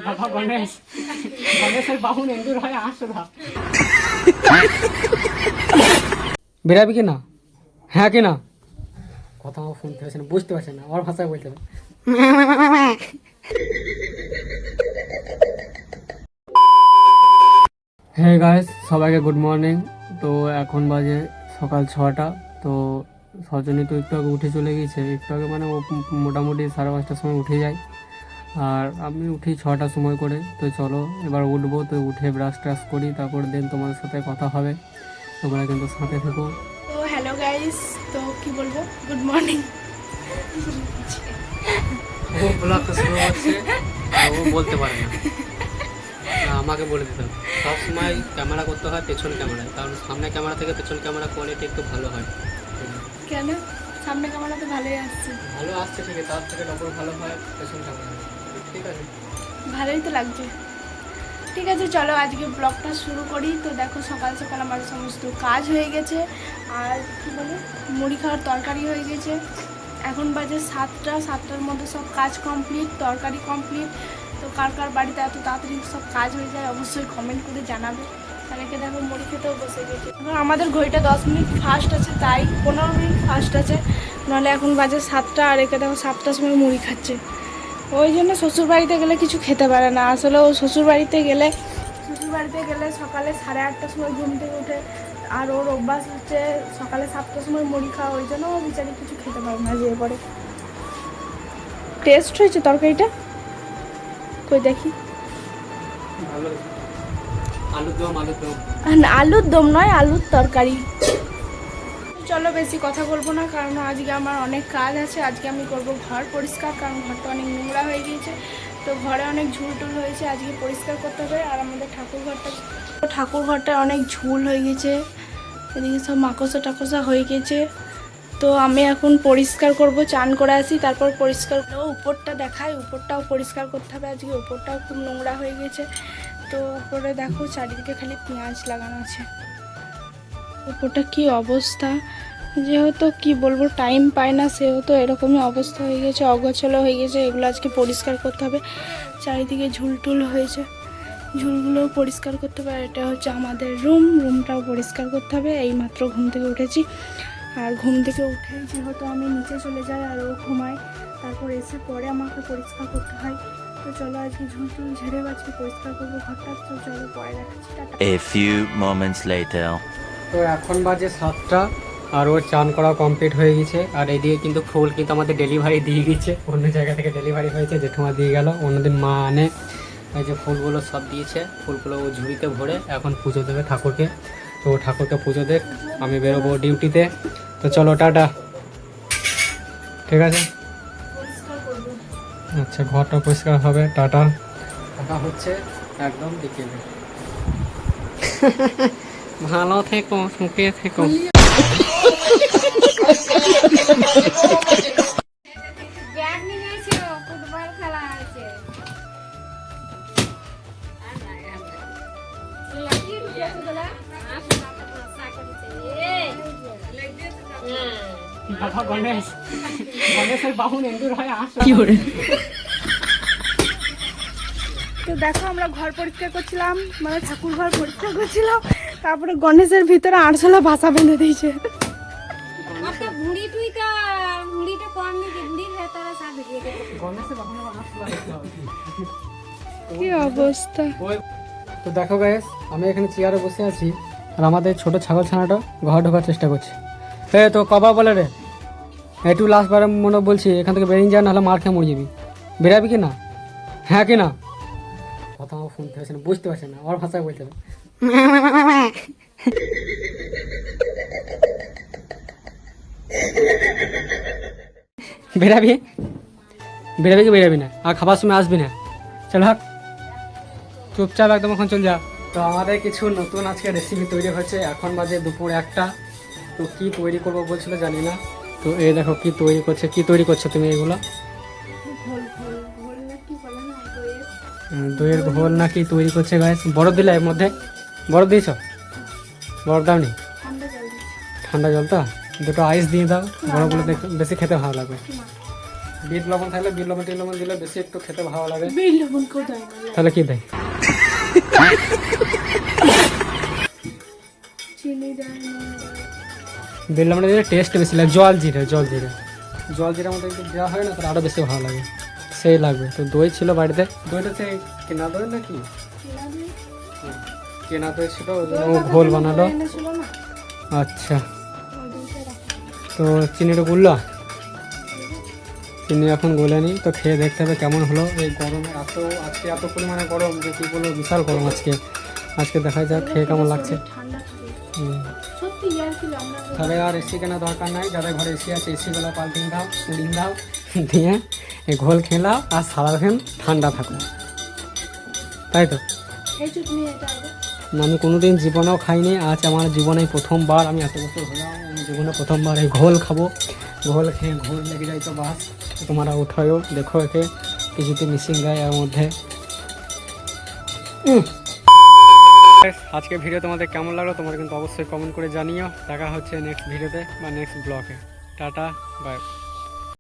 বাবা গণেশ গণেশের বাহু এন্দুর হয় আসরা বেরাবি কি না? হ্যাঁ কি না? কথা আমার ফোন থেকে বুঝতে পারছে না, আমার ভাষায় বলতে হবে। হ্যাঁ গাইস, সবাইকে গুড মর্নিং। তো এখন বাজে সকাল 6টা। তো সজনী তো একটু আগে উঠে চলে গিয়েছে, একটু আগে মানে ও মোটামুটি 5:30টার সময় উঠে যায়, আর আমি উঠি 6টার সময় করে। তো চলো এবার উঠবো, তো উঠে ব্রাশ ট্রাশ করি, তারপর দেন তোমাদের সাথে কথা হবে, তোমরা কিন্তু সাথে থেকো। তো হ্যালো গাইস, তো কি বলবো, গুড মর্নিং। ও ব্লগ শুরু হচ্ছে, ও বলতে পারে না, আমাকে বলে দিতে হবে। সবসময় ক্যামেরা করতে হয় পেছন ক্যামেরায়, কারণ সামনে ক্যামেরা থেকে পেছন ক্যামেরা কোয়ালিটি একটু ভালো হয়। কেন? সামনে ক্যামেরা তো ভালোই আসছে। ভালো আসছে ঠিক আছে, তার থেকে ডবল ভালো হয় পেছন ক্যামেরা। ঠিক আছে, ভালোই তো লাগছে। ঠিক আছে, চলো আজকে ব্লগটা শুরু করি। তো দেখো সকাল সকাল আমার সমস্ত কাজ হয়ে গেছে, আর কি বলে মুড়ি খাওয়ার তরকারি হয়ে গেছে। এখন বাজে 7টা, 7টার মধ্যে সব কাজ কমপ্লিট, তরকারি কমপ্লিট। তো কার কার বাড়িতে এত তাড়াতাড়ি সব কাজ হয়ে যায় অবশ্যই কমেন্ট করে জানাবে। অনেকে দেখো মুড়ি খেতেও বসে গেছে। এখন আমাদের ঘড়িটা 10 মিনিট ফাস্ট আছে, তাই 15 মিনিট ফাস্ট আছে, নাহলে এখন বাজে 7টা, আর একে দেখো 7টার সময় মুড়ি খাচ্ছে। ওই জন্য শ্বশুরবাড়িতে গেলে কিছু খেতে পারে না। আসলে ও শ্বশুরবাড়িতে গেলে সকালে 8:30টার সময় ঘুম থেকে উঠে, আর ওর অভ্যাস হচ্ছে সকালে 7টার সময় মুড়ি খাওয়া, ওই জন্য ও বিচারি কিছু খেতে পারে না। যেয়ে পরে টেস্ট হয়েছে তরকারিটা, কই দেখি। ভালো। আলুর দম, আলুর দম। আলুর দম নয়, আলুর তরকারি। চলো বেশি কথা বলবো না, কারণ আজকে আমার অনেক কাজ আছে। আজকে আমি করব ঘর পরিষ্কার, কারণ ঘরটা অনেক নোংরা হয়ে গিয়েছে। তো ঘরে অনেক ঝুল টুল হয়েছে, আজকে পরিষ্কার করতে হবে। আর আমাদের ঠাকুর ঘরটা অনেক ঝুল হয়ে গেছে, এদিকে সব মাকড়সা টাকসা হয়ে গেছে। তো আমি এখন পরিষ্কার করব, চান করে আসি, তারপর পরিষ্কার উপরটা দেখাই, উপরটাও পরিষ্কার করতে হবে। আজকে উপরটাও খুব নোংরা হয়ে গেছে। তো উপরে দেখো চারিদিকে খালি পেঁয়াজ লাগানো আছে। উপরটা কি অবস্থা, যেহেতু কি বলবো টাইম পায় না, সেহেতু এরকমই অবস্থা হয়ে গেছে, অগোছালো হয়ে গেছে। এগুলো আজকে পরিষ্কার করতে হবে। চারিদিকে ঝুলটুল হয়েছে, ঝুলগুলোও পরিষ্কার করতে হবে। আর এটা হচ্ছে আমাদের রুমটাও পরিষ্কার করতে হবে। এইমাত্র ঘুম থেকে উঠেছি, আর ঘুম থেকে উঠেই যেহেতু আমি নিচে চলে যাই আর ও ঘুমায়, তারপর এসে পরে আমাকে পরিষ্কার করতে হয়। তো চলো আজকে ঝুলটুল ঝেড়ে আজকে পরিষ্কার করবো ঘরটা। তো চলো পরে দেখাচ্ছি, tata. A few moments later. তো এখন বাজে 7টা, আর ওর চান করা কমপ্লিট হয়ে গেছে। আর এইদিকে কিন্তু ফুল কিন্তু আমাদের ডেলিভারি দিয়ে গেছে, অন্য জায়গা থেকে ডেলিভারি হয়েছে, জেঠুমা দিয়ে গেল। অন্যদিন মা আনে, এই যে ফুলগুলো সব দিয়েছে, ফুলগুলো ও ঝুড়িতে ভরে এখন পুজো দেবে ঠাকুরকে। তো ঠাকুরকে পুজো দেখ, আমি বেরোবো ডিউটিতে। তো চলো টাটা, ঠিক আছে। আচ্ছা, ঘরটা পরিষ্কার হবে, টাটা। টাটা হচ্ছে একদম বিকেলে। ভালো থেকো, সুখে থেকো। বাবা গণেশ গণেশের বাহু এন্দুর হয় আসরা। তো দেখো আমরা ঘর পরিষ্কার করছিলাম, মানে ঠাকুর ঘর পরিষ্কার করছিলাম, তারপরে গণেশের ভিতরে আরশোলা ভাষা বেঁধে দিয়েছে। কি অবস্থা। তো দেখো গাইস, আমি এখানে চেয়ারে বসে আছি, আর আমাদের ছোট ছাগল ছানাটা ঘর ঢোকার চেষ্টা করছে। তো কবা বলে রে, একটু লাস্টবার মনে বলছি, এখান থেকে বেরিয়ে যা, নাহলে মার খেয়ে মরে যাবি। বেরাবি কি না? হ্যাঁ কি না? কথা আমার ফোন থেকে বুঝতে পারছে না, আমার ভাষায় বলতে হবে। বেরাবি বেরাবি কি বেরাবি না? আর খাবার সময় আসবি না, চল হাক, চুপচাপ একদম এখন চল যা। তো আমাদের কিছু নতুন আজকে রেসিপি তৈরি হচ্ছে। এখন বাজে দুপুর 1টা। তো কি তৈরি করবো বলছিল জানি না। তো এই দেখো কি তৈরি করছে। কি তৈরি করছো তুমি এগুলো? দইয়ের ঘোল না কি তৈরি করছে গাইস? বরফ দিলে এর মধ্যে? বরফ দিয়েছ? বরফ দাও নি? ঠান্ডা জল তো? দুটো আইস দিয়ে দাও, বড়গুলো দেখতে বেশি খেতে ভালো লাগবে। বিট লবণ থাকলে বিট লবণ টিট লবণ দিলে বেশি একটু খেতে ভালো লাগে। বিট লবণ কোথায় না? তাহলে কি দেয়? চিনি দেয়, নুন দেয়। বিট লবণ দিলে টেস্ট বেশি লাগে। জল জিরে মধ্যে একটু দেওয়া হয় না, তাহলে আরও বেশি ভালো লাগে, সেই লাগবে। তো দই ছিল বাড়িতে, দইটা সেই কেনা দই নাকি? চিনি দিয়ে। কেনা দই ছিল, ওই জন্য ওই ও কথা ঘোল তুমি বানালো। বলে এনেছিল না? আচ্ছা, ওই দইটা রাখো। তো চিনিটা গুললো, চিনি এখন গলেনি, তো খেয়ে দেখতে হবে কেমন হলো। এই গরমে আজকে এত পরিমাণে গরম যে কী বলবো, বিশাল গরম আজকে দেখা যাক খেয়ে কেমন লাগছে। ঠান্ডা থাকে হুম। সত্যি, ইয়ার কি আমরা তাহলে আর এসি কেনা দরকার নাই, যাদের ঘরে এসি আছে এসিগুলো পাল্টিং দাও, কুলিং দাও, দিয়ে এই ঘোল খেলাও আর সারাদিন ঠান্ডা থাকো, তাই তো। এই চুটনি এটা আগে না, আমি কোনোদিন জীবনেও খাইনি, আজ আমার জীবনে প্রথমবার, আমি এত বছর হলাম, আমি জীবনে প্রথমবার এই ঘোল খাবো। ঘোল খেয়ে ঘোল লেগে যাই তো বাস। তোমরা উঠায়ও দেখো, একে কিছুতে মিশিং দেয় এর মধ্যে। আজকে ভিডিও তোমাদের কেমন লাগলো তোমরা কিন্তু অবশ্যই কমেন্ট করে জানিও। দেখা হচ্ছে নেক্সট ভিডিওতে বা নেক্সট ব্লগে। Tata, by.